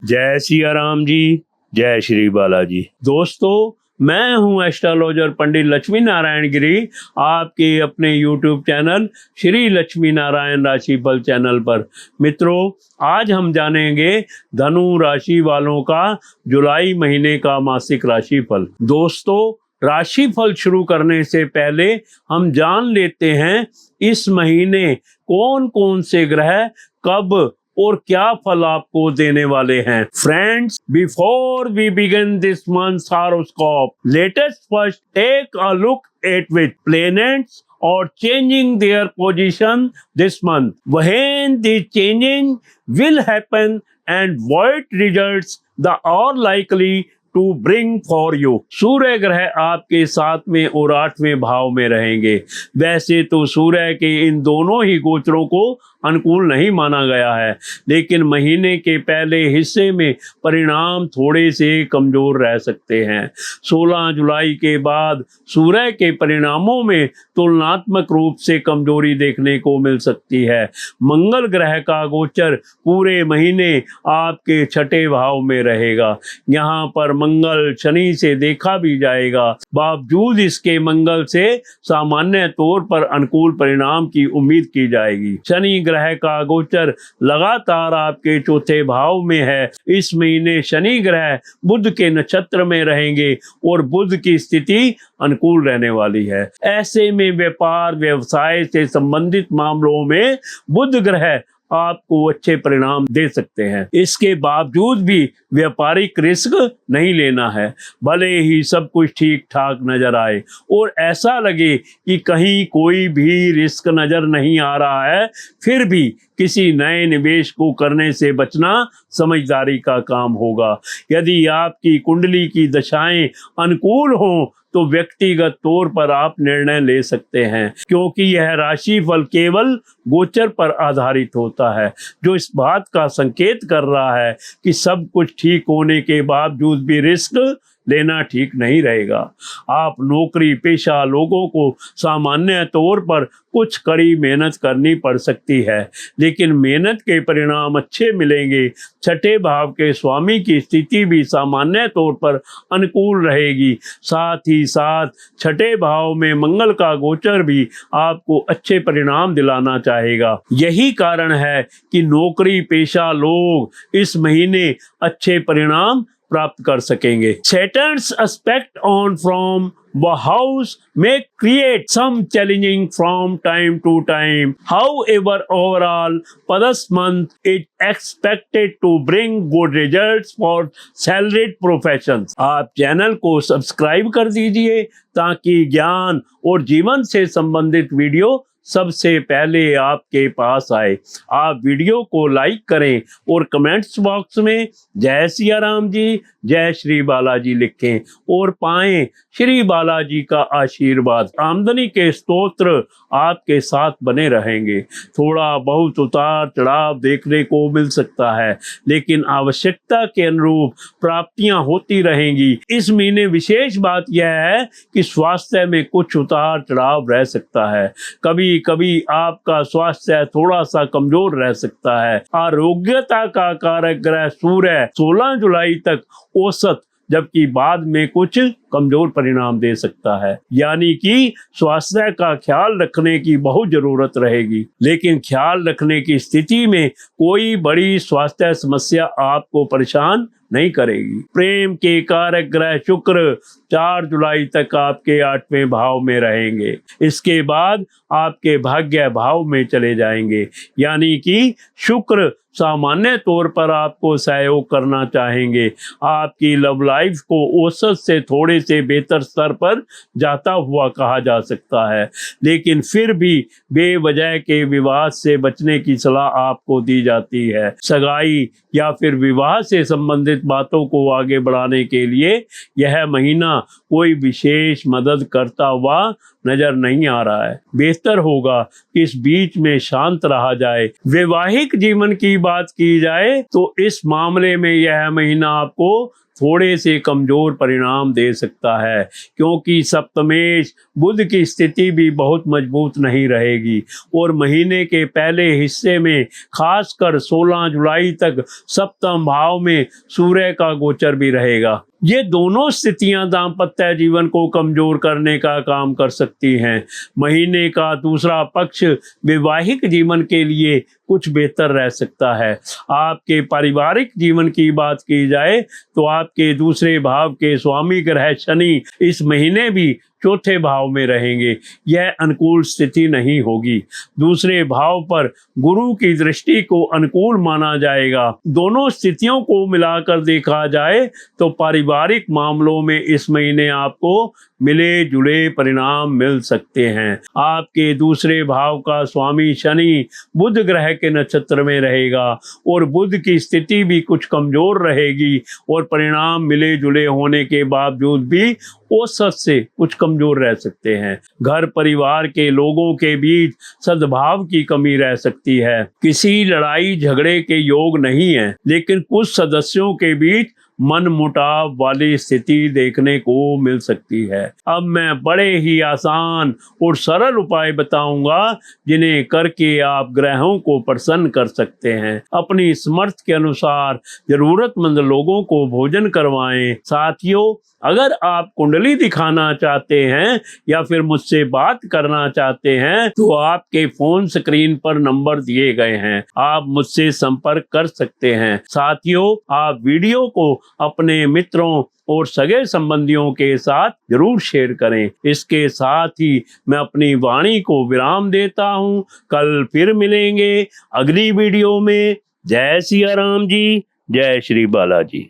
जय सिया राम जी, जय श्री बालाजी। दोस्तों, मैं हूं एस्ट्रोलॉजर पंडित लक्ष्मी नारायण गिरी, आपके अपने YouTube चैनल श्री लक्ष्मी नारायण राशिफल चैनल पर। मित्रों, आज हम जानेंगे धनु राशि वालों का जुलाई महीने का मासिक राशिफल। दोस्तों, राशिफल शुरू करने से पहले हम जान लेते हैं इस महीने कौन कौन से ग्रह कब और क्या फल आपको देने वाले हैं। Friends, before we begin this month's horoscope, let us first take a look at which planets are changing their position this month. When the changing will happen and what results the are likely to bring for you. सूर्य ग्रह आपके 7वें और 8वें भाव में रहेंगे। वैसे तो सूर्य के इन दोनों ही गोचरों को अनुकूल नहीं माना गया है, लेकिन महीने के पहले हिस्से में परिणाम थोड़े से कमजोर रह सकते हैं। 16 जुलाई के बाद सूर्य के परिणामों में तुलनात्मक रूप से कमजोरी देखने को मिल सकती है। मंगल ग्रह का गोचर पूरे महीने आपके 6ठे भाव में रहेगा। यहाँ पर मंगल शनि से देखा भी जाएगा। बावजूद इसके मंगल से सामान्य तौर पर अनुकूल परिणाम की उम्मीद की जाएगी। शनि ग्रह का गोचर लगातार आपके 4थे भाव में है। इस महीने शनि ग्रह बुध के नक्षत्र में रहेंगे और बुध की स्थिति अनुकूल रहने वाली है। ऐसे में व्यापार व्यवसाय से संबंधित मामलों में बुध ग्रह आपको अच्छे परिणाम दे सकते हैं। इसके बावजूद भी व्यापारिक रिस्क नहीं लेना है। भले ही सब कुछ ठीक ठाक नजर आए और ऐसा लगे कि कहीं कोई भी रिस्क नजर नहीं आ रहा है, फिर भी किसी नए निवेश को करने से बचना समझदारी का काम होगा। यदि आपकी कुंडली की दशाएं अनुकूल हों तो व्यक्तिगत तौर पर आप निर्णय ले सकते हैं, क्योंकि यह राशिफल केवल गोचर पर आधारित होता है, जो इस बात का संकेत कर रहा है कि सब कुछ ठीक होने के बावजूद भी रिस्क लेना ठीक नहीं रहेगा। आप नौकरी पेशा लोगों को सामान्य तौर पर कुछ कड़ी मेहनत करनी पड़ सकती है, लेकिन मेहनत के परिणाम अच्छे मिलेंगे। 6ठे भाव के स्वामी की स्थिति भी सामान्य तौर पर अनुकूल रहेगी। साथ ही साथ 6ठे भाव में मंगल का गोचर भी आपको अच्छे परिणाम दिलाना चाहेगा। यही कारण है कि नौकरी पेशा लोग इस महीने अच्छे परिणाम प्राप्त कर सकेंगे। Saturn's aspect on from the house may create some challenging from time to time. However, overall, for this month is expected to bring good results for salaried professions. आप चैनल को सब्सक्राइब कर दीजिए ताकि ज्ञान और जीवन से संबंधित वीडियो सबसे पहले आपके पास आए। आप वीडियो को लाइक करें और कमेंट्स बॉक्स में जय सिया राम जी, जय श्री बालाजी लिखें और पाएं श्री बालाजी का आशीर्वाद। आमदनी के स्तोत्र आपके साथ बने रहेंगे। थोड़ा बहुत उतार चढ़ाव देखने को मिल सकता है, लेकिन आवश्यकता के अनुरूप प्राप्तियां होती रहेंगी। इस महीने विशेष बात यह है कि स्वास्थ्य में कुछ उतार चढ़ाव रह सकता है। कभी कभी आपका स्वास्थ्य थोड़ा सा कमजोर रह सकता है। आरोग्यता का कारक ग्रह सूर्य 16 जुलाई तक औसत, जबकि बाद में कुछ कमजोर परिणाम दे सकता है। यानी कि स्वास्थ्य का ख्याल रखने की बहुत जरूरत रहेगी, लेकिन ख्याल रखने की स्थिति में कोई बड़ी स्वास्थ्य समस्या आपको परेशान नहीं करेगी। प्रेम के कारक ग्रह शुक्र 4 जुलाई तक आपके 8वें भाव में रहेंगे। इसके बाद आपके भाग्य भाव में चले जाएंगे। यानी कि शुक्र सामान्य तौर पर आपको सहयोग करना चाहेंगे। आपकी लव लाइफ को औसत से थोड़े से बेहतर स्तर पर जाता हुआ कहा जा सकता है, लेकिन फिर भी बेवजह के विवाद से बचने की सलाह आपको दी जाती है। सगाई या फिर विवाह से संबंधित बातों को आगे बढ़ाने के लिए यह महीना कोई विशेष मदद करता हुआ नजर नहीं आ रहा है। बेहतर होगा कि इस बीच में शांत रहा जाए। वैवाहिक जीवन की बात की जाए तो इस मामले में यह महीना आपको थोड़े से कमजोर परिणाम दे सकता है, क्योंकि सप्तमेश बुध की स्थिति भी बहुत मजबूत नहीं रहेगी और महीने के पहले हिस्से में खासकर 16 जुलाई तक सप्तम भाव में सूर्य का गोचर भी रहेगा। ये दोनों स्थितियां दाम्पत्य जीवन को कमजोर करने का काम कर सकती हैं। महीने का दूसरा पक्ष वैवाहिक जीवन के लिए कुछ बेहतर रह सकता है। आपके पारिवारिक जीवन की बात की जाए तो आपके दूसरे भाव के स्वामी ग्रह शनि इस महीने भी चौथे भाव में रहेंगे। यह अनुकूल स्थिति नहीं होगी। दूसरे भाव पर गुरु की दृष्टि को अनुकूल माना जाएगा। दोनों स्थितियों को मिलाकर देखा जाए तो पारिवारिक मामलों में इस महीने आपको मिले जुले परिणाम मिल सकते हैं। आपके दूसरे भाव का स्वामी शनि बुध ग्रह के नक्षत्र में रहेगा और बुध की स्थिति भी कुछ कमजोर रहेगी और परिणाम मिले जुले होने के बावजूद भी औसत से कुछ कमजोर रह सकते हैं। घर परिवार के लोगों के बीच सद्भाव की कमी रह सकती है। किसी लड़ाई झगड़े के योग नहीं है, लेकिन कुछ सदस्यों के बीच मन मुटाव वाली स्थिति देखने को मिल सकती है। अब मैं बड़े ही आसान और सरल उपाय बताऊंगा जिन्हें करके आप ग्रहों को प्रसन्न कर सकते हैं। अपनी समर्थ के अनुसार जरूरतमंद लोगों को भोजन करवाएं। साथियों, अगर आप कुंडली दिखाना चाहते हैं या फिर मुझसे बात करना चाहते हैं तो आपके फोन स्क्रीन पर नंबर दिए गए हैं, आप मुझसे संपर्क कर सकते हैं। साथियों, आप वीडियो को अपने मित्रों और सगे संबंधियों के साथ जरूर शेयर करें। इसके साथ ही मैं अपनी वाणी को विराम देता हूं। कल फिर मिलेंगे अगली वीडियो में। जय सिया राम जी, जय श्री बालाजी।